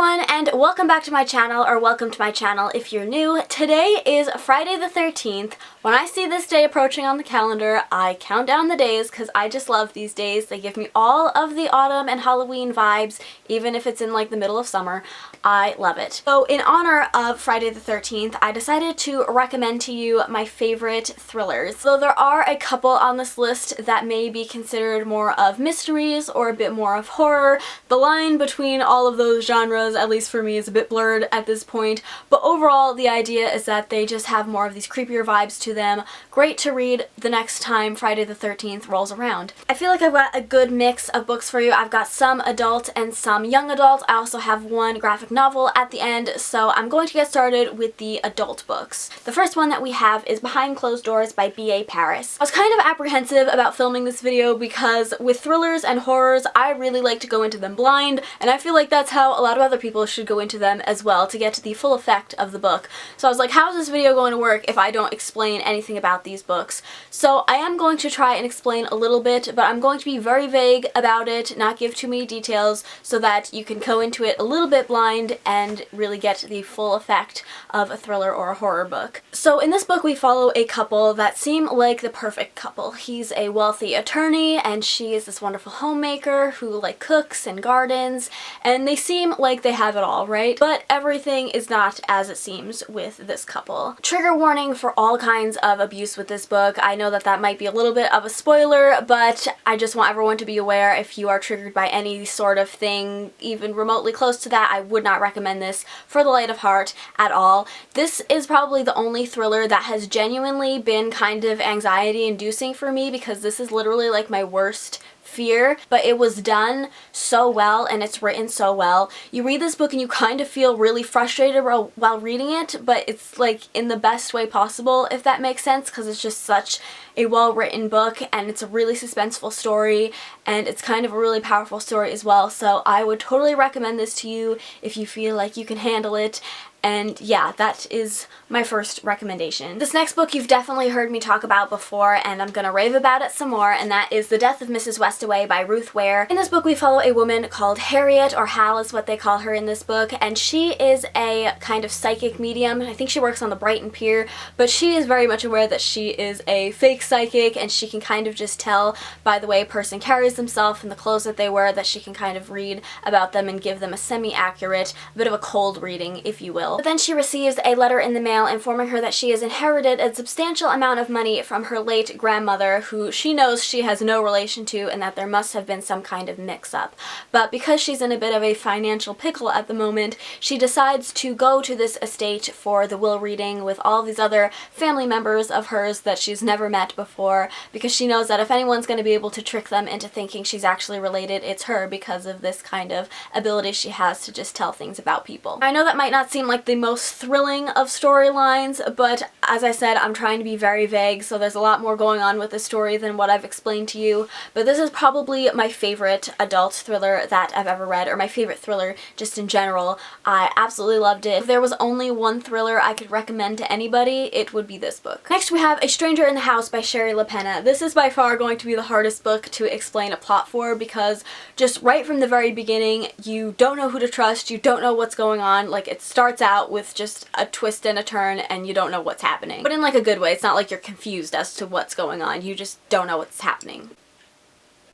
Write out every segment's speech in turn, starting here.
everyone, and welcome back to my channel, or welcome to my channel if you're new. Today is Friday the 13th. When I see this day approaching on the calendar, I count down the days because I just love these days. They give me all of the autumn and Halloween vibes, even if it's in like the middle of summer. I love it. So in honor of Friday the 13th, I decided to recommend to you my favorite thrillers. So there are a couple on this list that may be considered more of mysteries or a bit more of horror. The line between all of those genres, at least for me, is a bit blurred at this point, but overall the idea is that they just have more of these creepier vibes to them. Great to read the next time Friday the 13th rolls around. I feel like I've got a good mix of books for you. I've got some adult and some young adult. I also have one graphic novel at the end, so I'm going to get started with the adult books. The first one that we have is Behind Closed Doors by B.A. Paris. I was kind of apprehensive about filming this video because with thrillers and horrors, I really like to go into them blind, and I feel like that's how a lot of other people should go into them as well to get the full effect of the book. So I was like, how is this video going to work if I don't explain anything about these books? So I am going to try and explain a little bit, but I'm going to be very vague about it, not give too many details, so that you can go into it a little bit blind and really get the full effect of a thriller or a horror book. So in this book we follow a couple that seem like the perfect couple. He's a wealthy attorney and she is this wonderful homemaker who like cooks and gardens, and they seem like they have it all, right? But everything is not as it seems with this couple. Trigger warning for all kinds of abuse with this book. I know that that might be a little bit of a spoiler, but I just want everyone to be aware if you are triggered by any sort of thing even remotely close to that, I would not recommend this for the light of heart at all. This is probably the only thriller that has genuinely been kind of anxiety inducing for me, because this is literally like my worst fear, but it was done so well and it's written so well. You read this book and you kind of feel really frustrated while reading it, but it's like in the best way possible, if that makes sense, because it's just such a well-written book and it's a really suspenseful story and it's kind of a really powerful story as well. So I would totally recommend this to you if you feel like you can handle it. And yeah, that is my first recommendation. This next book you've definitely heard me talk about before, and I'm gonna rave about it some more, and that is The Death of Mrs Westaway by Ruth Ware. In this book we follow a woman called Harriet, or Hal is what they call her in this book, and she is a kind of psychic medium. I think she works on the Brighton Pier, but she is very much aware that she is a fake psychic, and she can kind of just tell by the way a person carries themselves and the clothes that they wear that she can kind of read about them and give them a semi-accurate, bit of a cold reading, if you will. But then she receives a letter in the mail informing her that she has inherited a substantial amount of money from her late grandmother, who she knows she has no relation to, and that there must have been some kind of mix-up. But because she's in a bit of a financial pickle at the moment, she decides to go to this estate for the will reading with all these other family members of hers that she's never met before, because she knows that if anyone's going to be able to trick them into thinking she's actually related, it's her, because of this kind of ability she has to just tell things about people. I know that might not seem like the most thrilling of storylines, but as I said, I'm trying to be very vague, so there's a lot more going on with the story than what I've explained to you, but this is probably my favorite adult thriller that I've ever read, or my favorite thriller just in general. I absolutely loved it. If there was only one thriller I could recommend to anybody, it would be this book. Next we have A Stranger in the House by Sherry LaPena. This is by far going to be the hardest book to explain a plot for, because just right from the very beginning you don't know who to trust, you don't know what's going on. Like, it starts out with just a twist and a turn and you don't know what's happening. But in like a good way. It's not like you're confused as to what's going on, you just don't know what's happening.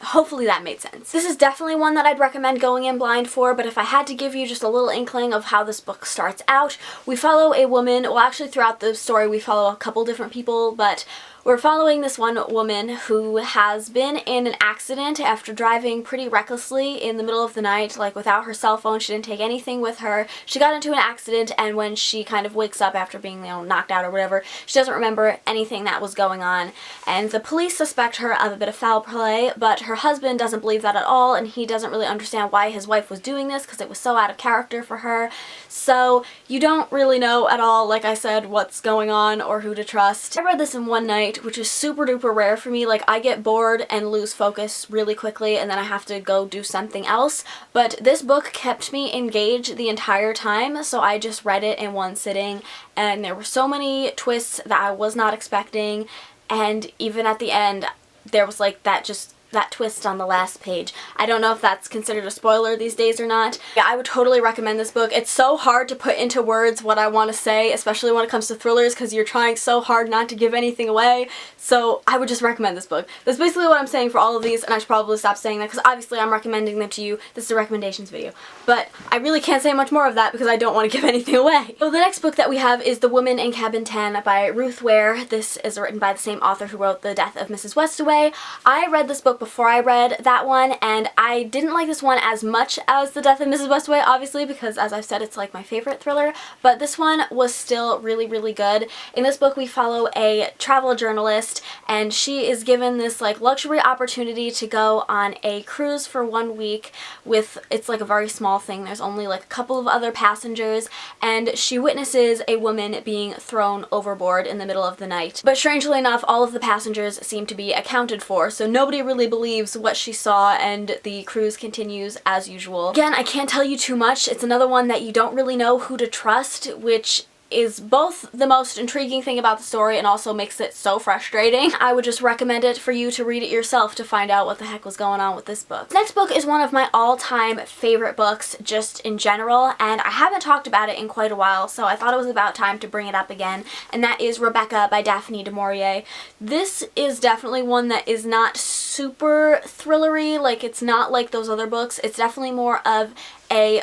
Hopefully that made sense. This is definitely one that I'd recommend going in blind for, but if I had to give you just a little inkling of how this book starts out, we follow a woman, well actually throughout the story we follow a couple different people, but we're following this one woman who has been in an accident after driving pretty recklessly in the middle of the night, like without her cell phone. She didn't take anything with her. She got into an accident, and when she kind of wakes up after being, knocked out or whatever, she doesn't remember anything that was going on. And the police suspect her of a bit of foul play, but her husband doesn't believe that at all, and he doesn't really understand why his wife was doing this, because it was so out of character for her. So you don't really know at all, like I said, what's going on or who to trust. I read this in one night, which is super duper rare for me. Like, I get bored and lose focus really quickly and then I have to go do something else, but this book kept me engaged the entire time, so I just read it in one sitting, and there were so many twists that I was not expecting, and even at the end there was like that just that twist on the last page. I don't know if that's considered a spoiler these days or not. Yeah, I would totally recommend this book. It's so hard to put into words what I want to say, especially when it comes to thrillers, because you're trying so hard not to give anything away. So I would just recommend this book. That's basically what I'm saying for all of these, and I should probably stop saying that because obviously I'm recommending them to you. This is a recommendations video. But I really can't say much more of that because I don't want to give anything away. So the next book that we have is The Woman in Cabin 10 by Ruth Ware. This is written by the same author who wrote The Death of Mrs Westaway. I read this book before I read that one, and I didn't like this one as much as The Death of Mrs Westaway, obviously, because as I've said, it's like my favorite thriller, but this one was still really, really good. In this book, we follow a travel journalist, and she is given this like luxury opportunity to go on a cruise for 1 week with, it's like a very small thing, there's only like a couple of other passengers, and she witnesses a woman being thrown overboard in the middle of the night. But strangely enough, all of the passengers seem to be accounted for, so nobody really believes what she saw, and the cruise continues as usual. Again, I can't tell you too much. It's another one that you don't really know who to trust, which is both the most intriguing thing about the story and also makes it so frustrating. I would just recommend it for you to read it yourself to find out what the heck was going on with this book. The next book is one of my all-time favorite books just in general, and I haven't talked about it in quite a while, so I thought it was about time to bring it up again, and that is Rebecca by Daphne du Maurier. This is definitely one that is not super thrillery, like it's not like those other books. It's definitely more of a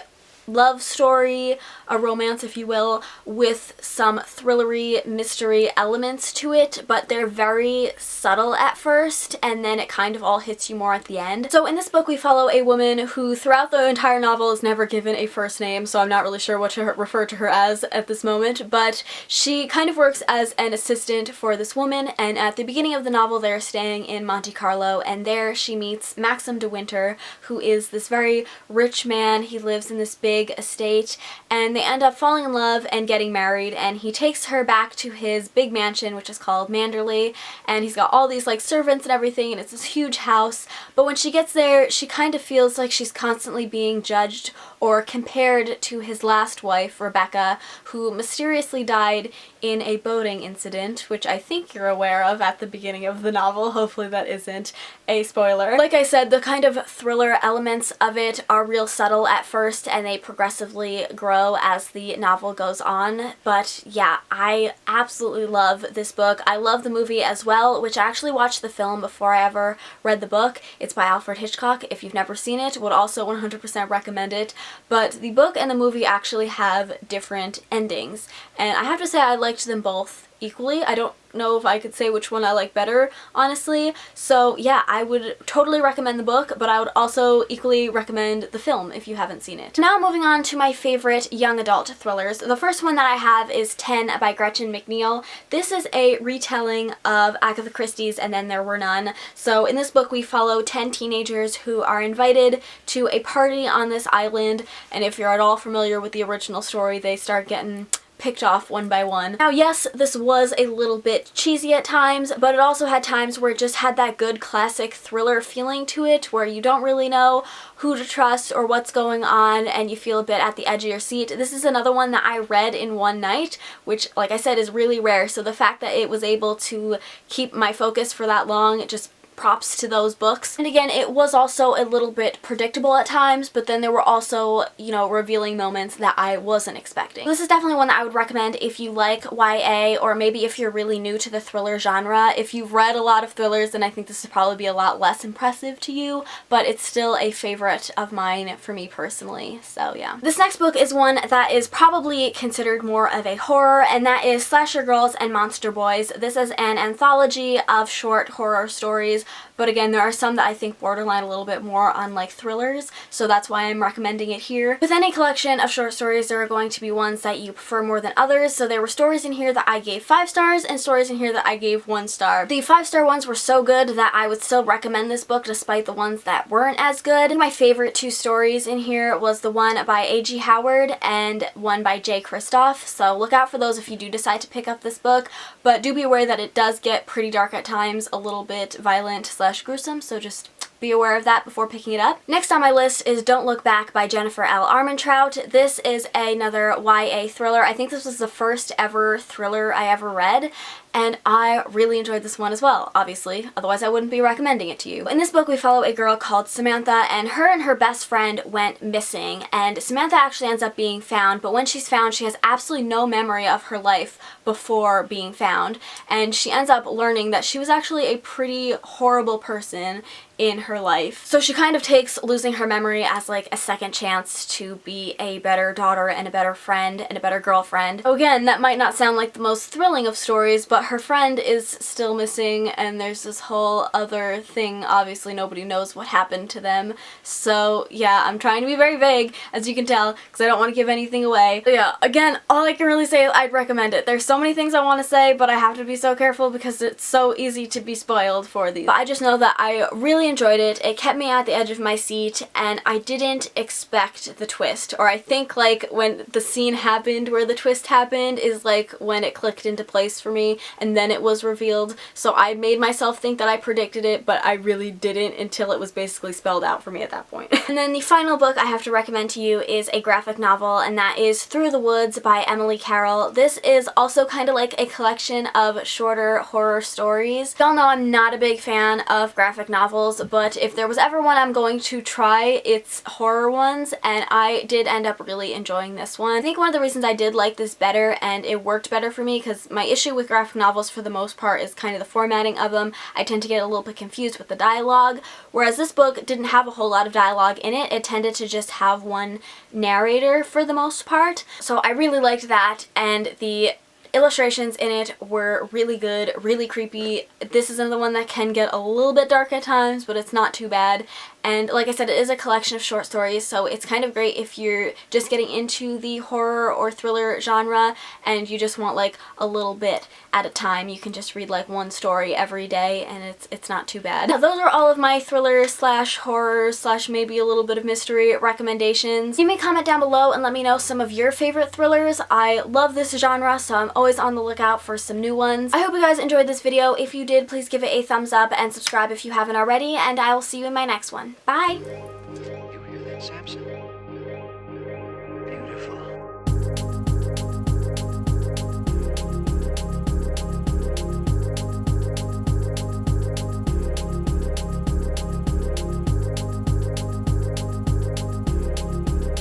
love story, a romance if you will, with some thrillery mystery elements to it, but they're very subtle at first and then it kind of all hits you more at the end. So in this book we follow a woman who throughout the entire novel is never given a first name, so I'm not really sure what to refer to her as at this moment, but she kind of works as an assistant for this woman, and at the beginning of the novel they're staying in Monte Carlo, and there she meets Maxim de Winter, who is this very rich man. He lives in this big estate, and they end up falling in love and getting married, and he takes her back to his big mansion, which is called Manderley, and he's got all these like servants and everything, and it's this huge house. But when she gets there, she kind of feels like she's constantly being judged or compared to his last wife, Rebecca, who mysteriously died in a boating incident, which I think you're aware of at the beginning of the novel. Hopefully that isn't a spoiler. Like I said, the kind of thriller elements of it are real subtle at first, and they progressively grow as the novel goes on. But yeah, I absolutely love this book. I love the movie as well, which I actually watched the film before I ever read the book. It's by Alfred Hitchcock. If you've never seen it, would also 100% recommend it. But the book and the movie actually have different endings, and I have to say I liked them both equally. I don't know if I could say which one I like better, honestly. So yeah, I would totally recommend the book, but I would also equally recommend the film if you haven't seen it. Now moving on to my favorite young adult thrillers. The first one that I have is 10 by Gretchen McNeil. This is a retelling of Agatha Christie's And Then There Were None. So in this book we follow 10 teenagers who are invited to a party on this island, and if you're at all familiar with the original story, they start getting picked off one by one. Now yes, this was a little bit cheesy at times, but it also had times where it just had that good classic thriller feeling to it, where you don't really know who to trust or what's going on, and you feel a bit at the edge of your seat. This is another one that I read in one night, which, like I said, is really rare, so the fact that it was able to keep my focus for that long, it just props to those books. And again, it was also a little bit predictable at times, but then there were also, you know, revealing moments that I wasn't expecting. This is definitely one that I would recommend if you like YA, or maybe if you're really new to the thriller genre. If you've read a lot of thrillers, then I think this would probably be a lot less impressive to you, but it's still a favorite of mine for me personally, so yeah. This next book is one that is probably considered more of a horror, and that is Slasher Girls and Monster Boys. This is an anthology of short horror stories, but again, there are some that I think borderline a little bit more on like thrillers, so that's why I'm recommending it here. With any collection of short stories, there are going to be ones that you prefer more than others, so there were stories in here that I gave 5 stars and stories in here that I gave 1 star. The 5-star ones were so good that I would still recommend this book despite the ones that weren't as good. My favorite 2 stories in here was the one by A.G. Howard and one by J. Kristoff, so look out for those if you do decide to pick up this book, but do be aware that it does get pretty dark at times, a little bit violent / gruesome, so just be aware of that before picking it up. Next on my list is Don't Look Back by Jennifer L. Armentrout. This is another YA thriller. I think this was the first ever thriller I ever read, and I really enjoyed this one as well, obviously, otherwise I wouldn't be recommending it to you. In this book we follow a girl called Samantha, and her best friend went missing, and Samantha actually ends up being found, but when she's found she has absolutely no memory of her life before being found, and she ends up learning that she was actually a pretty horrible person in her life. So she kind of takes losing her memory as like a second chance to be a better daughter and a better friend and a better girlfriend. So again, that might not sound like the most thrilling of stories, but her friend is still missing and there's this whole other thing. Obviously nobody knows what happened to them. So yeah, I'm trying to be very vague, as you can tell, because I don't want to give anything away. But yeah, again, all I can really say is I'd recommend it. There's so many things I want to say, but I have to be so careful because it's so easy to be spoiled for these. But I just know that I really enjoyed it. It kept me at the edge of my seat, and I didn't expect the twist. Or I think like when the scene happened where the twist happened is like when it clicked into place for me, and then it was revealed. So I made myself think that I predicted it, but I really didn't until it was basically spelled out for me at that point. And then the final book I have to recommend to you is a graphic novel, and that is Through the Woods by Emily Carroll. This is also kind of like a collection of shorter horror stories. Y'all know I'm not a big fan of graphic novels, but if there was ever one I'm going to try, it's horror ones, and I did end up really enjoying this one. I think one of the reasons I did like this better and it worked better for me, because my issue with graphic novels for the most part is kind of the formatting of them. I tend to get a little bit confused with the dialogue, whereas this book didn't have a whole lot of dialogue in it. It tended to just have one narrator for the most part. So I really liked that, and the illustrations in it were really good, really creepy. This is another one that can get a little bit dark at times, but it's not too bad. And like I said, it is a collection of short stories, so it's kind of great if you're just getting into the horror or thriller genre and you just want like a little bit at a time. You can just read like one story every day and it's not too bad. Now, those are all of my thriller slash horror slash maybe a little bit of mystery recommendations. You may comment down below and let me know some of your favorite thrillers. I love this genre, so I'm always on the lookout for some new ones. I hope you guys enjoyed this video. If you did, please give it a thumbs up and subscribe if you haven't already, and I will see you in my next one. Bye! You hear that, Samson?